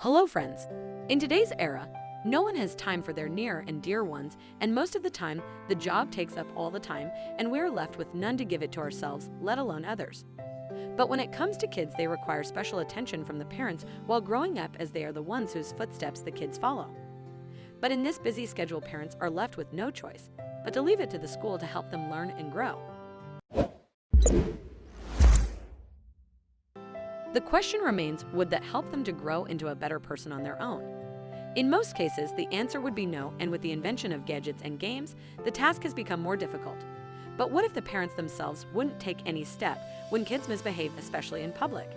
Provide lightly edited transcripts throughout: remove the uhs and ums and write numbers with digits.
Hello, friends. In today's era, no one has time for their near and dear ones, and most of the time, the job takes up all the time, and we're left with none to give it to ourselves, let alone others. But when it comes to kids, they require special attention from the parents while growing up, as they are the ones whose footsteps the kids follow. But in this busy schedule, parents are left with no choice but to leave it to the school to help them learn and grow. The question remains, would that help them to grow into a better person on their own? In most cases, the answer would be no, and with the invention of gadgets and games, the task has become more difficult. But what if the parents themselves wouldn't take any step when kids misbehave, especially in public?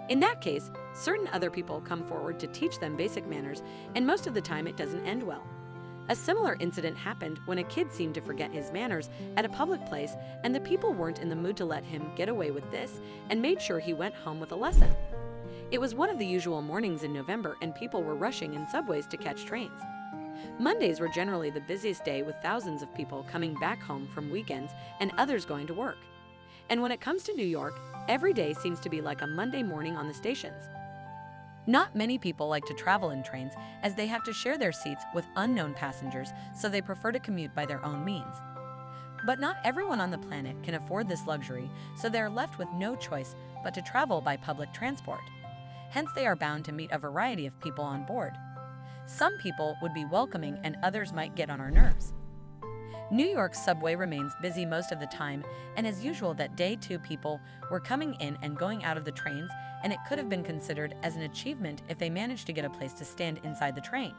In that case, certain other people come forward to teach them basic manners, and most of the time it doesn't end well. A similar incident happened when a kid seemed to forget his manners at a public place, and the people weren't in the mood to let him get away with this and made sure he went home with a lesson. It was one of the usual mornings in November, and people were rushing in subways to catch trains. Mondays were generally the busiest day, with thousands of people coming back home from weekends and others going to work. And when it comes to New York, every day seems to be like a Monday morning on the stations. Not many people like to travel in trains, as they have to share their seats with unknown passengers, so they prefer to commute by their own means. But not everyone on the planet can afford this luxury, so they are left with no choice but to travel by public transport. Hence, they are bound to meet a variety of people on board. Some people would be welcoming, and others might get on our nerves. New York's subway remains busy most of the time, and as usual that day too, people were coming in and going out of the trains, and it could have been considered as an achievement if they managed to get a place to stand inside the train.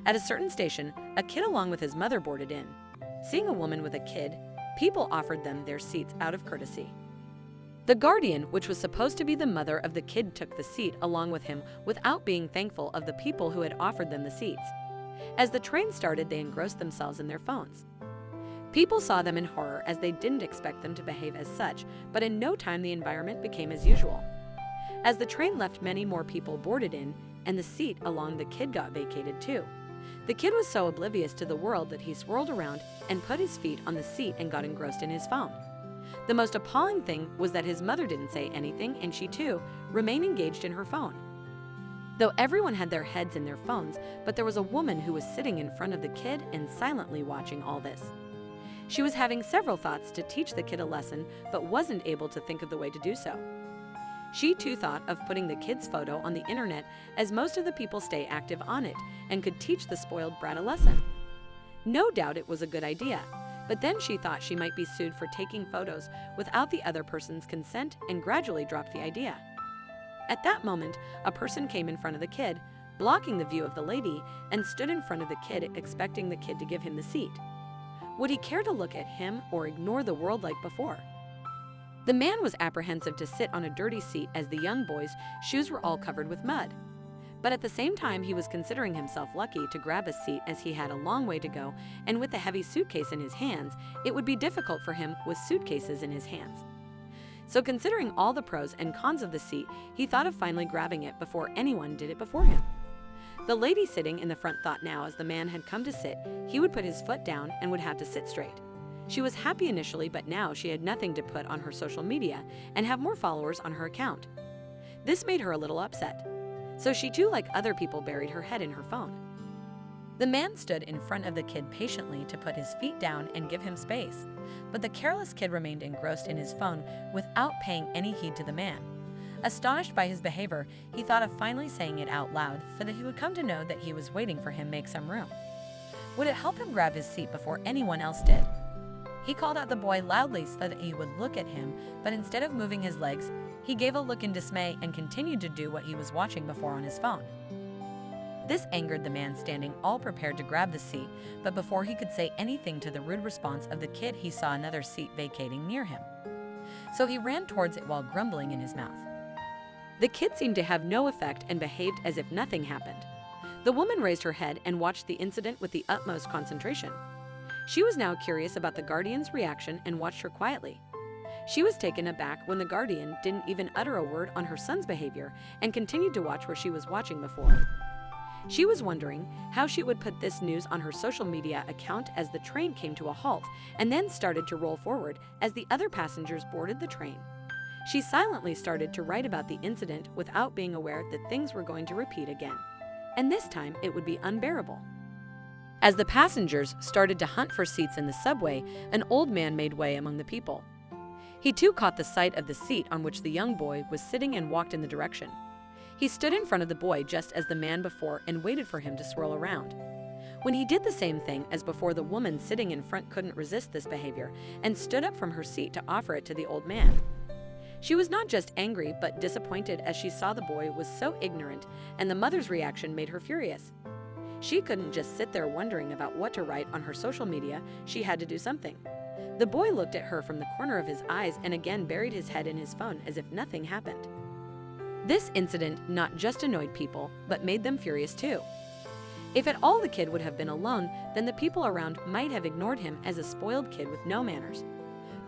At a certain station, a kid along with his mother boarded in. Seeing a woman with a kid, people offered them their seats out of courtesy. The guardian, which was supposed to be the mother of the kid, took the seat along with him without being thankful of the people who had offered them the seats. As the train started, they engrossed themselves in their phones. People saw them in horror, as they didn't expect them to behave as such, but in no time the environment became as usual. As the train left, many more people boarded in, and the seat along the kid got vacated too. The kid was so oblivious to the world that he swirled around and put his feet on the seat and got engrossed in his phone. The most appalling thing was that his mother didn't say anything, and she too remained engaged in her phone. Though everyone had their heads in their phones, but there was a woman who was sitting in front of the kid and silently watching all this. She was having several thoughts to teach the kid a lesson, but wasn't able to think of the way to do so. She too thought of putting the kid's photo on the internet, as most of the people stay active on it and could teach the spoiled brat a lesson. No doubt it was a good idea, but then she thought she might be sued for taking photos without the other person's consent, and gradually dropped the idea. At that moment, a person came in front of the kid, blocking the view of the lady, and stood in front of the kid, expecting the kid to give him the seat. Would he care to look at him or ignore the world like before? The man was apprehensive to sit on a dirty seat, as the young boy's shoes were all covered with mud. But at the same time, he was considering himself lucky to grab a seat, as he had a long way to go, and with a heavy suitcase in his hands, it would be difficult for him with suitcases in his hands. So considering all the pros and cons of the seat, he thought of finally grabbing it before anyone did it before him. The lady sitting in the front thought now, as the man had come to sit, he would put his foot down and would have to sit straight. She was happy initially, but now she had nothing to put on her social media and have more followers on her account. This made her a little upset. So she too, like other people, buried her head in her phone. The man stood in front of the kid patiently to put his feet down and give him space, but the careless kid remained engrossed in his phone without paying any heed to the man. Astonished by his behavior, he thought of finally saying it out loud so that he would come to know that he was waiting for him make some room. Would it help him grab his seat before anyone else did? He called out the boy loudly so that he would look at him, but instead of moving his legs, he gave a look in dismay and continued to do what he was watching before on his phone. This angered the man, standing all prepared to grab the seat, but before he could say anything to the rude response of the kid, he saw another seat vacating near him. So he ran towards it while grumbling in his mouth. The kid seemed to have no effect and behaved as if nothing happened. The woman raised her head and watched the incident with the utmost concentration. She was now curious about the guardian's reaction and watched her quietly. She was taken aback when the guardian didn't even utter a word on her son's behavior and continued to watch where she was watching before. She was wondering how she would put this news on her social media account as the train came to a halt and then started to roll forward as the other passengers boarded the train. She silently started to write about the incident without being aware that things were going to repeat again, and this time it would be unbearable. As the passengers started to hunt for seats in the subway, an old man made way among the people. He too caught the sight of the seat on which the young boy was sitting and walked in the direction. He stood in front of the boy just as the man before and waited for him to swirl around. When he did the same thing as before, the woman sitting in front couldn't resist this behavior and stood up from her seat to offer it to the old man. She was not just angry but disappointed as she saw the boy was so ignorant, and the mother's reaction made her furious. She couldn't just sit there wondering about what to write on her social media. She had to do something. The boy looked at her from the corner of his eyes and again buried his head in his phone as if nothing happened. This incident not just annoyed people, but made them furious too. If at all the kid would have been alone, then the people around might have ignored him as a spoiled kid with no manners.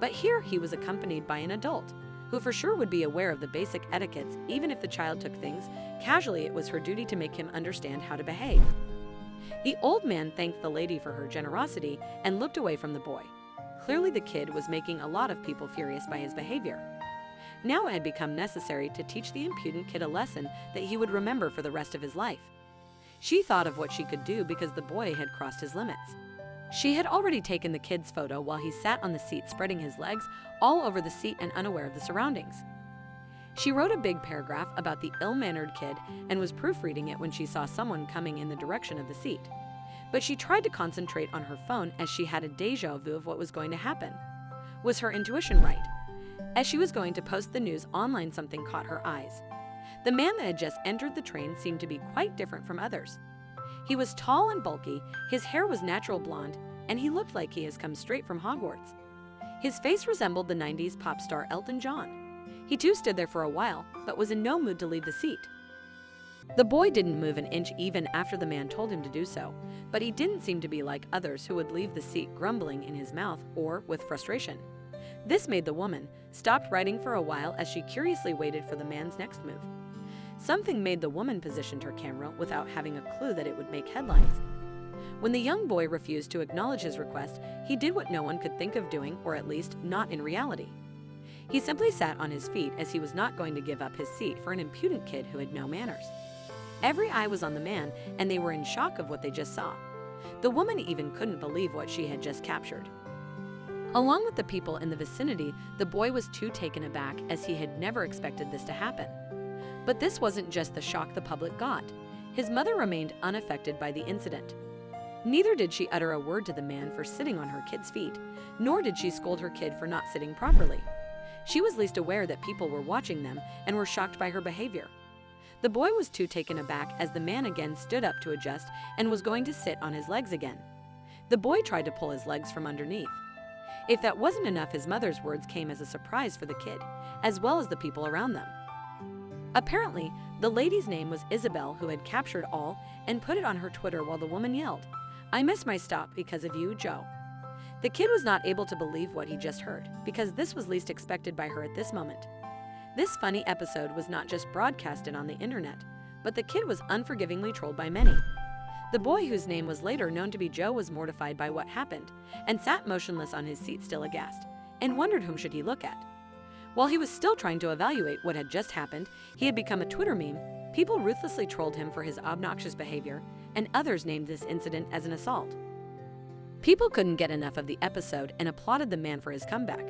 But here he was accompanied by an adult, who for sure would be aware of the basic etiquettes. Even if the child took things casually, it was her duty to make him understand how to behave. The old man thanked the lady for her generosity and looked away from the boy. Clearly the kid was making a lot of people furious by his behavior. Now it had become necessary to teach the impudent kid a lesson that he would remember for the rest of his life. She thought of what she could do because the boy had crossed his limits. She had already taken the kid's photo while he sat on the seat spreading his legs all over the seat and unaware of the surroundings. She wrote a big paragraph about the ill-mannered kid and was proofreading it when she saw someone coming in the direction of the seat. But she tried to concentrate on her phone as she had a déjà vu of what was going to happen. Was her intuition right? As she was going to post the news online, something caught her eyes. The man that had just entered the train seemed to be quite different from others. He was tall and bulky, his hair was natural blonde, and he looked like he has come straight from Hogwarts. His face resembled the 90s pop star Elton John. He too stood there for a while, but was in no mood to leave the seat. The boy didn't move an inch even after the man told him to do so, but he didn't seem to be like others who would leave the seat grumbling in his mouth or with frustration. This made the woman stop writing for a while as she curiously waited for the man's next move. Something made the woman positioned her camera without having a clue that it would make headlines. When the young boy refused to acknowledge his request, he did what no one could think of doing, or at least not in reality. He simply sat on his feet as he was not going to give up his seat for an impudent kid who had no manners. Every eye was on the man, and they were in shock of what they just saw. The woman even couldn't believe what she had just captured. Along with the people in the vicinity, the boy was too taken aback as he had never expected this to happen. But this wasn't just the shock the public got. His mother remained unaffected by the incident. Neither did she utter a word to the man for sitting on her kid's feet, nor did she scold her kid for not sitting properly. She was least aware that people were watching them and were shocked by her behavior. The boy was too taken aback as the man again stood up to adjust and was going to sit on his legs again. The boy tried to pull his legs from underneath. If that wasn't enough, his mother's words came as a surprise for the kid, as well as the people around them. Apparently, the lady's name was Isabel, who had captured all and put it on her Twitter while the woman yelled, "I missed my stop because of you, Joe." The kid was not able to believe what he just heard, because this was least expected by her at this moment. This funny episode was not just broadcasted on the internet, but the kid was unforgivingly trolled by many. The boy, whose name was later known to be Joe, was mortified by what happened and sat motionless on his seat, still aghast, and wondered whom should he look at. While he was still trying to evaluate what had just happened, he had become a Twitter meme. People ruthlessly trolled him for his obnoxious behavior, and others named this incident as an assault. People couldn't get enough of the episode and applauded the man for his comeback.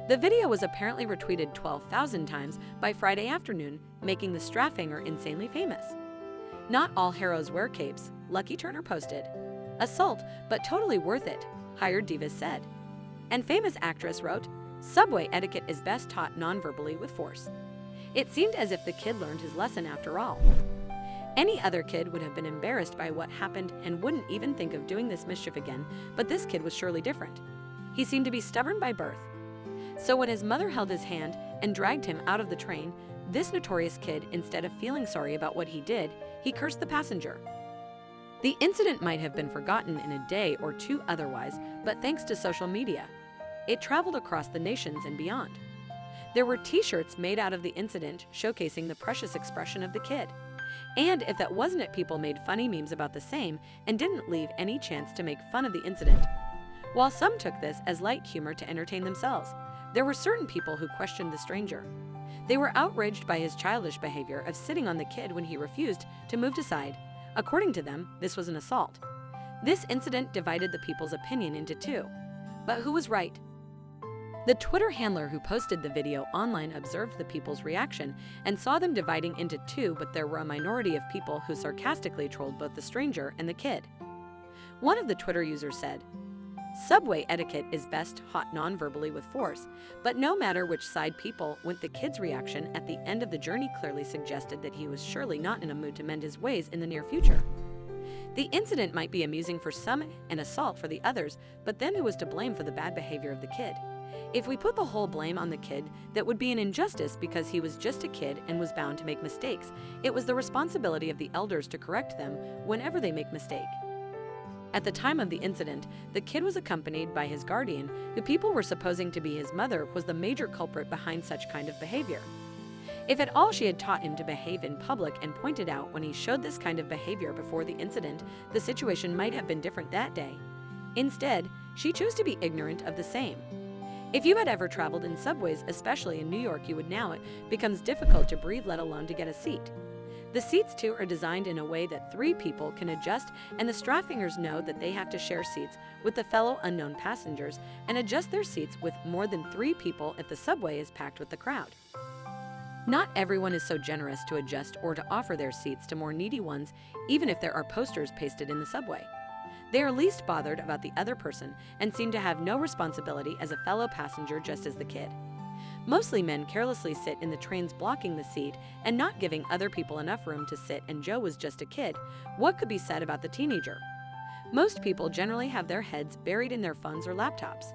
The video was apparently retweeted 12,000 times by Friday afternoon, making the Straphanger insanely famous. "Not all heroes wear capes," Lucky Turner posted. "Assault, but totally worth it," Hired Divas said. And famous actress wrote, "Subway etiquette is best taught non-verbally with force." It seemed as if the kid learned his lesson after all. Any other kid would have been embarrassed by what happened and wouldn't even think of doing this mischief again, but this kid was surely different. He seemed to be stubborn by birth. So when his mother held his hand and dragged him out of the train, this notorious kid, instead of feeling sorry about what he did, he cursed the passenger. The incident might have been forgotten in a day or two otherwise, but thanks to social media, it traveled across the nations and beyond. There were t-shirts made out of the incident showcasing the precious expression of the kid. And if that wasn't it, people made funny memes about the same and didn't leave any chance to make fun of the incident. While some took this as light humor to entertain themselves, there were certain people who questioned the stranger. They were outraged by his childish behavior of sitting on the kid when he refused to move aside. According to them, this was an assault. This incident divided the people's opinion into two. But who was right? The Twitter handler who posted the video online observed the people's reaction and saw them dividing into two, but there were a minority of people who sarcastically trolled both the stranger and the kid. One of the Twitter users said, "Subway etiquette is best taught non-verbally with force, but no matter which side people went, the kid's reaction at the end of the journey clearly suggested that he was surely not in a mood to mend his ways in the near future. The incident might be amusing for some and assault for the others, but then who was to blame for the bad behavior of the kid? If we put the whole blame on the kid, that would be an injustice because he was just a kid and was bound to make mistakes. It was the responsibility of the elders to correct them whenever they make mistake." At the time of the incident, the kid was accompanied by his guardian, who people were supposing to be his mother was the major culprit behind such kind of behavior. If at all she had taught him to behave in public and pointed out when he showed this kind of behavior before the incident, the situation might have been different that day. Instead, she chose to be ignorant of the same. If you had ever traveled in subways, especially in New York, you would know it becomes difficult to breathe, let alone to get a seat. The seats, too, are designed in a way that 3 people can adjust, and the Straphangers know that they have to share seats with the fellow unknown passengers and adjust their seats with more than 3 people if the subway is packed with the crowd. Not everyone is so generous to adjust or to offer their seats to more needy ones, even if there are posters pasted in the subway. They are least bothered about the other person and seem to have no responsibility as a fellow passenger, just as the kid. Mostly men carelessly sit in the trains blocking the seat and not giving other people enough room to sit, and Joe was just a kid. What could be said about the teenager? Most people generally have their heads buried in their phones or laptops.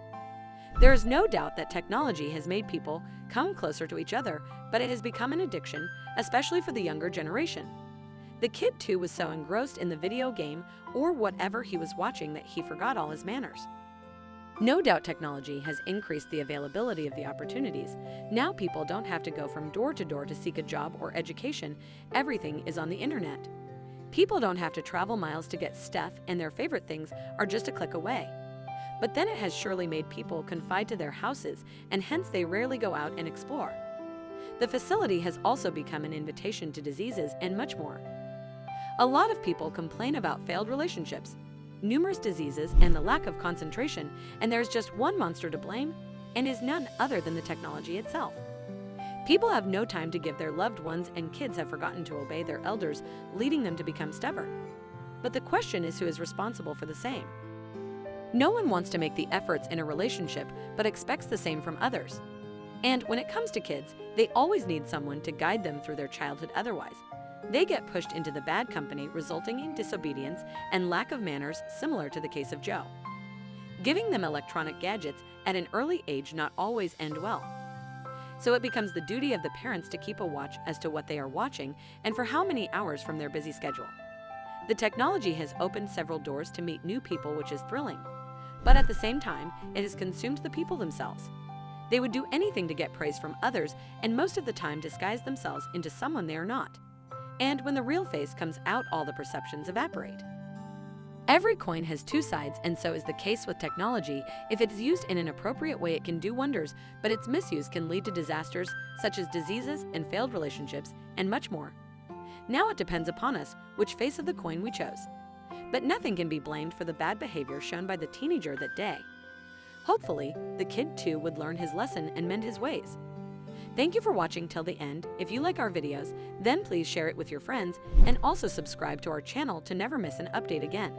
There is no doubt that technology has made people come closer to each other, but it has become an addiction, especially for the younger generation. The kid, too, was so engrossed in the video game or whatever he was watching that he forgot all his manners. No doubt technology has increased the availability of the opportunities. Now people don't have to go from door to door to seek a job or education. Everything is on the internet. People don't have to travel miles to get stuff, and their favorite things are just a click away. But then it has surely made people confine to their houses, and hence they rarely go out and explore. The facility has also become an invitation to diseases and much more. A lot of people complain about failed relationships, numerous diseases, and the lack of concentration, and there's just one monster to blame, and is none other than the technology itself. People have no time to give their loved ones, and kids have forgotten to obey their elders, leading them to become stubborn. But the question is, who is responsible for the same? No one wants to make the efforts in a relationship, but expects the same from others. And when it comes to kids, they always need someone to guide them through their childhood. Otherwise, they get pushed into the bad company, resulting in disobedience and lack of manners, similar to the case of Joe. Giving them electronic gadgets at an early age not always end well. So it becomes the duty of the parents to keep a watch as to what they are watching and for how many hours from their busy schedule. The technology has opened several doors to meet new people, which is thrilling. But at the same time, it has consumed the people themselves. They would do anything to get praise from others, and most of the time disguise themselves into someone they are not. And when the real face comes out, all the perceptions evaporate. Every coin has 2 sides, and so is the case with technology. If it is used in an appropriate way, it can do wonders, but its misuse can lead to disasters such as diseases and failed relationships, and much more. Now it depends upon us which face of the coin we chose. But nothing can be blamed for the bad behavior shown by the teenager that day. Hopefully, the kid too would learn his lesson and mend his ways. Thank you for watching till the end. If you like our videos, then please share it with your friends and also subscribe to our channel to never miss an update again.